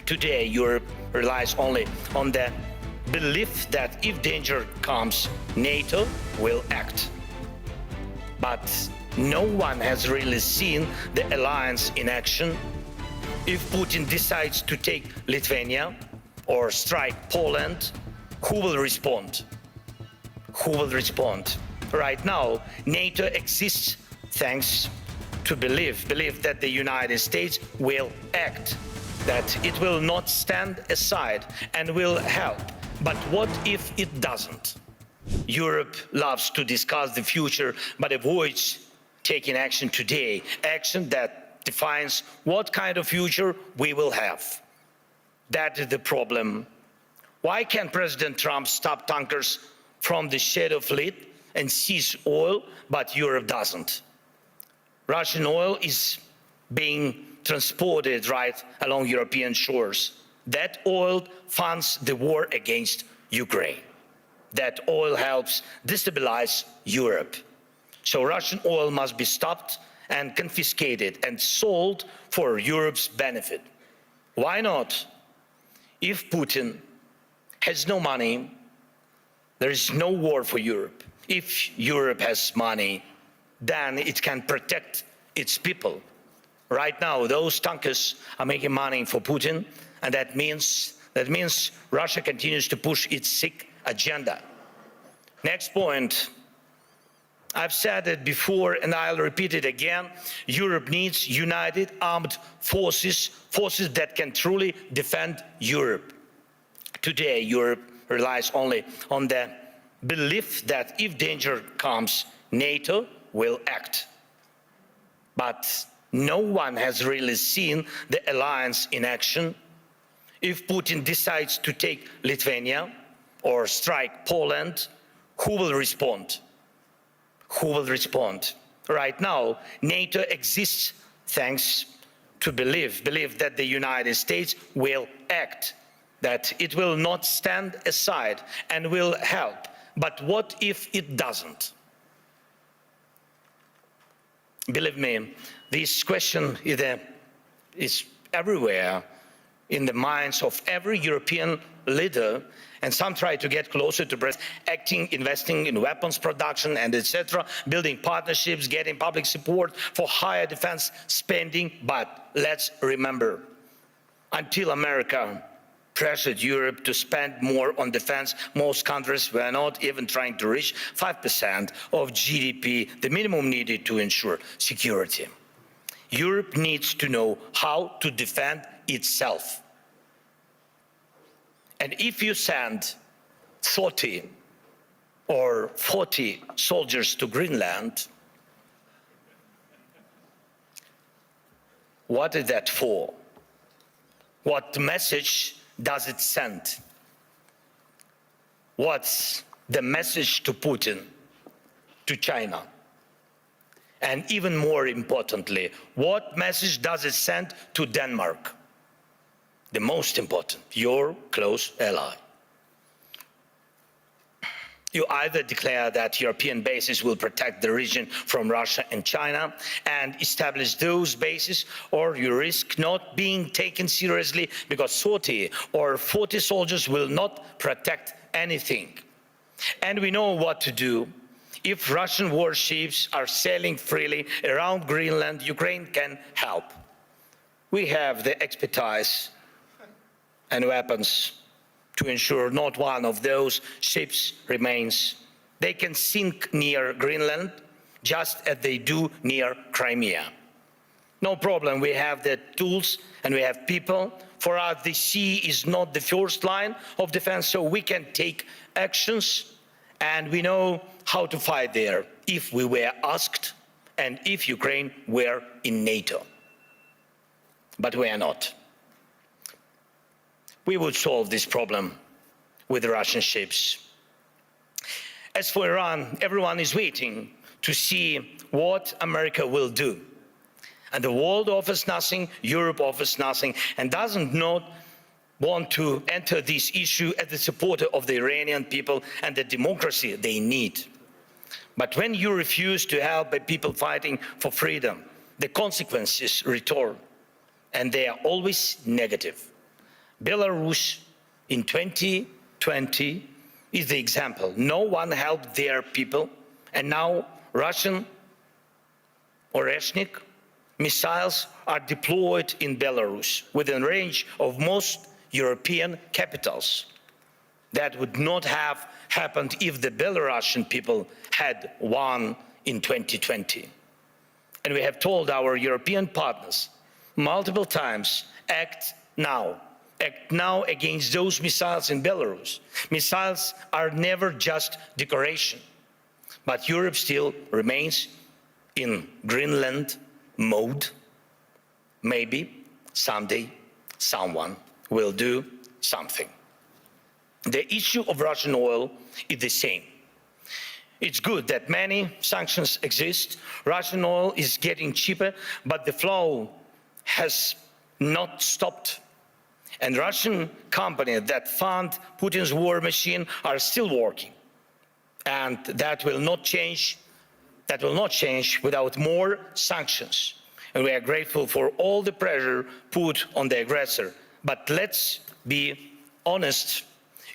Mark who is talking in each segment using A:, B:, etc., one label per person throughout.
A: Today, Europe relies only on the belief that if danger comes, NATO will act. But no one has really seen the alliance in action. If Putin decides to take Lithuania or strike Poland, who will respond? Who will respond? Right now, NATO exists thanks to belief that the United States will act, that it will not stand aside and will help. But what if it doesn't? Europe loves to discuss the future, but avoids taking action today, action that defines what kind of future we will have. That is the problem. Why can't President Trump stop tankers from the shadow fleet and seize oil, but Europe doesn't? Russian oil is being transported right along European shores. That oil funds the war against Ukraine. That oil helps destabilize Europe. So Russian oil must be stopped and confiscated and sold for Europe's benefit. Why not? If Putin has no money, there is no war for Europe. If Europe has money, then it can protect its people. Right now, those tankers are making money for Putin, and that means Russia continues to push its sick agenda. Next point. I've said it before and I'll repeat it again. Europe needs united armed forces that can truly defend Europe. Today, Europe relies only on the belief that if danger comes, NATO will act. But no one has really seen the alliance in action. If Putin decides to take Lithuania or strike Poland, who will respond? Who will respond? Right now, NATO exists thanks to belief that the United States will act, that it will not stand aside and will help. But what if it doesn't? Believe me, this question is everywhere in the minds of every European leader, and some try to get closer to Britain, investing in weapons production and etc., building partnerships, getting public support for higher defense spending. But let's remember, until America pressured Europe to spend more on defense, most countries were not even trying to reach 5% of GDP, the minimum needed to ensure security. Europe needs to know how to defend itself. And if you send 30 or 40 soldiers to Greenland, what is that for? What message does it send? What's the message to Putin, to China? And even more importantly, what message does it send to Denmark? The most important, your close ally. You either declare that European bases will protect the region from Russia and China and establish those bases, or you risk not being taken seriously because 30 or 40 soldiers will not protect anything. And we know what to do. If Russian warships are sailing freely around Greenland, Ukraine can help. We have the expertise and weapons to ensure not one of those ships remains. They can sink near Greenland, just as they do near Crimea. No problem, we have the tools and we have people. For us, the sea is not the first line of defense, so we can take actions, and we know how to fight there if we were asked and if Ukraine were in NATO. But we are not. We would solve this problem with the Russian ships. As for Iran, everyone is waiting to see what America will do. And the world offers nothing, Europe offers nothing, and doesn't not want to enter this issue as the supporter of the Iranian people and the democracy they need. But when you refuse to help the people fighting for freedom, the consequences return, and they are always negative. Belarus in 2020 is the example. No one helped their people, and now Russian Oreshnik missiles are deployed in Belarus within range of most European capitals. That would not have happened if the Belarusian people had won in 2020. And we have told our European partners multiple times, act now. Act now against those missiles in Belarus. Missiles are never just decoration, but Europe still remains in Greenland mode. Maybe someday someone will do something. The issue of Russian oil is the same. It's good that many sanctions exist. Russian oil is getting cheaper, but the flow has not stopped. And Russian companies that fund Putin's war machine are still working. And that will not change. That will not change without more sanctions. And we are grateful for all the pressure put on the aggressor. But let's be honest.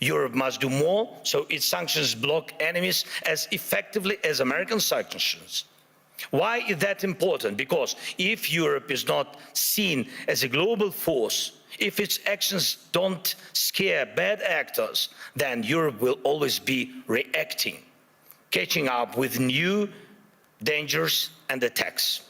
A: Europe must do more so its sanctions block enemies as effectively as American sanctions. Why is that important? Because if Europe is not seen as a global force, if its actions don't scare bad actors, then Europe will always be reacting, catching up with new dangers and attacks.